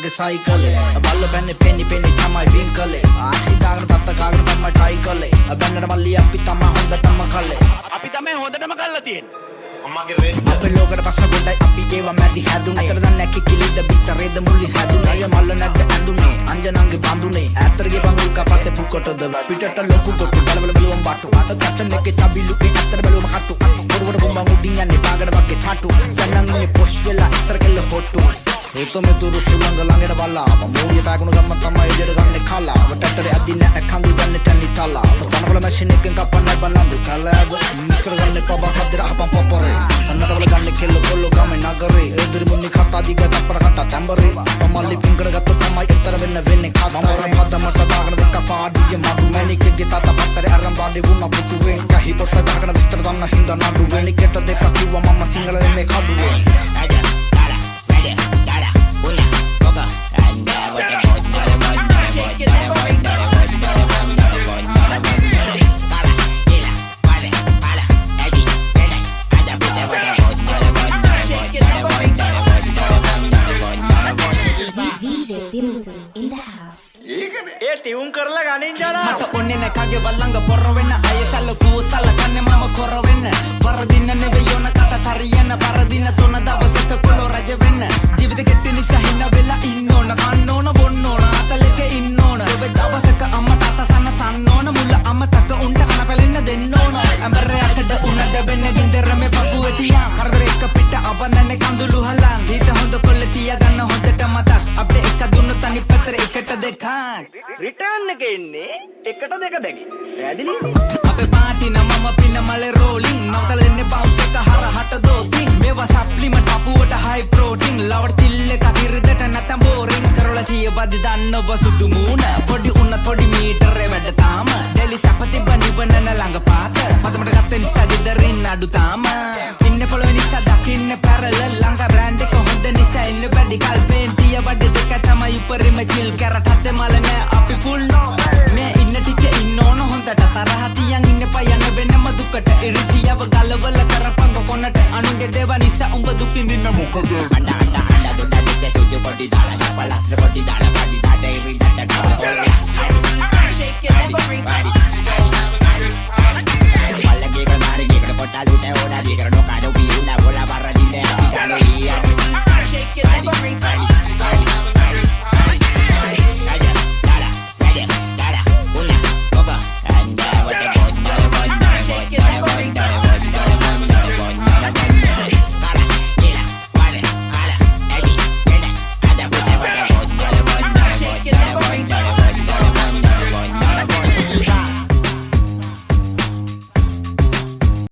මගේ සයිකලේ බල්ල බැන්නේ පෙන්නි පෙන්නි තමයි වින්කලේ ආටි දාගෙන තත්ත කාගෙන තමයි ට්‍රයි කළේ බැන්නට මල්ලි අපි තමයි හොඳටම කළේ අපි තමයි හොඳටම කළා තියෙන්නේ අම්මගේ රෙඩි අපේ ලෝකෙට පස්ස ගොඩයි අපි ඒවා මැදි හැදුනේ අතර දන්නේ නැකි කිලිද පිටරේද මුල්ලි හැදුනේ අය මල්ල නැද්ද ඇඳුනේ අංජනංගේ බඳුනේ ඇතරගේ බංගුල් කපත්තේ පුකොටද පිටට ලොකු කොටු බලවල බලුවම් බටු ගච්ඡන් එකේ තබිලු ඒ ඇතර බලුවම හටු බොරුවට බොම්බන් උඩින් යන්නේ පාගඩ වගේ ටටු දැන් ඉන්නේ පොෂ් වෙලා ඉස්සර කෙල්ල හොට්ටු ඒතොමෙ දුරු සුලංග ළඟට වල්ලා මෝගිය බෑගුණ ගම්ම තමයි එළියට ගන්නේ කලා වටටරේ අදින්න ඇකඳු ගන්නේ තැන්නි තලා තනකොළ මැෂින් එකෙන් කපන්නේ බලන්දු කලාව මිස් කරගන්නේ පබා හදර අපම් පොපරේ අන්නතවල ගන්නේ කෙල්ල කොල්ල ගමේ නගරේ එදිරි මුන්නි කතා දිග තප්පර කට තැඹරේ මල්ලි පිංගඩ ගත්ත තමයි එතර වෙන්නේ කතා මත දාගෙන දෙක පාඩිය මඩු මැනිකගේ තාත පත්තරේ අරන් බාඩි වුණා පුතුවේ කහි පොස්ස දාගෙන විස්තර දන්න හින්දා නඩු මැනිකට දෙක කිව්වා මම සිංහලෙන් මේ කඩුවේ ඒ ටියුන් කරලා ගනින් ජනා මට ඔන්නේ නැකගේ වල්ලංග පොර වෙන්න අයසල්ල කූසල්ල කන්නේ මම කොර වෙන්න වරදින්න නෙවෙයි යොන කට තරියන්න පරදින තොන දවසක කොළො රජ වෙන්න ජීවිත කෙටි නිසා හින්න වෙලා ඉන්න ඕන කන්න ඕන බොන්න ඕන අතලෙක ඉන්න ඕන ඔබ දවසක අම්මා තාත්තා සන්න ඕන මුල අම්මතක උන්ට කන පැලෙන්න දෙන්න ඕන ඇඹරයකට උනද වෙන්න ගින්දර මේ පපුවේ තියා කරදරේක පිට අවන්නන්නේ කඳුළු හලන් ඊට හොඳ කොල්ල තියා ගන්න හොඳට මතක් අපේ එක දුන්නු තනි පතර එකට දෙකක් රිටර්න් එක එන්නේ එකට දෙක දෙක පැහැදිලි අපේ පාටි නමම පින්න මලේ රෝලින් නවතල දෙන්නේ බවුස් එක හරහට දෝතින් මේවා සප්ලිමන්ට් අපුවට හයි ප්‍රෝටීන් ලවර් තිල් එක කිරිදට නැතම් බෝරින් කරවල තිය බදි දන්න ඔබ සුදු මූණ පොඩි උන්න පොඩි මීටරේ වැඩ තාම ඩෙලි සපති බනිබනන ළඟ පාත මතමට ගත්තේ නිසා ගෙදරින් අඩු තාම ඉන්නේ පොළොවේ නිසා දකින්න පැරලල් ළඟ බ්‍රෑන්ඩ් එක හොඳ නිසා ඉන්නේ වැඩි කල්පෙන් තිය බඩ දෙක තමයි උපරිම කිල් කැරට් හතේ මල නෑ අපි ෆුල් මේ ඉන්න ටික ඉන්න ඕන හොඳට තරහ තියන් ඉන්න පයන වෙනම දුකට ඉරිසියව ගලවල කරපංග කොනට අනුන්ගේ දේව නිසා උඹ දුක් විඳින්න මොකද අඬ දුන්න දෙක සුදු පොඩි දාලා චපලක් පොඩි දාලා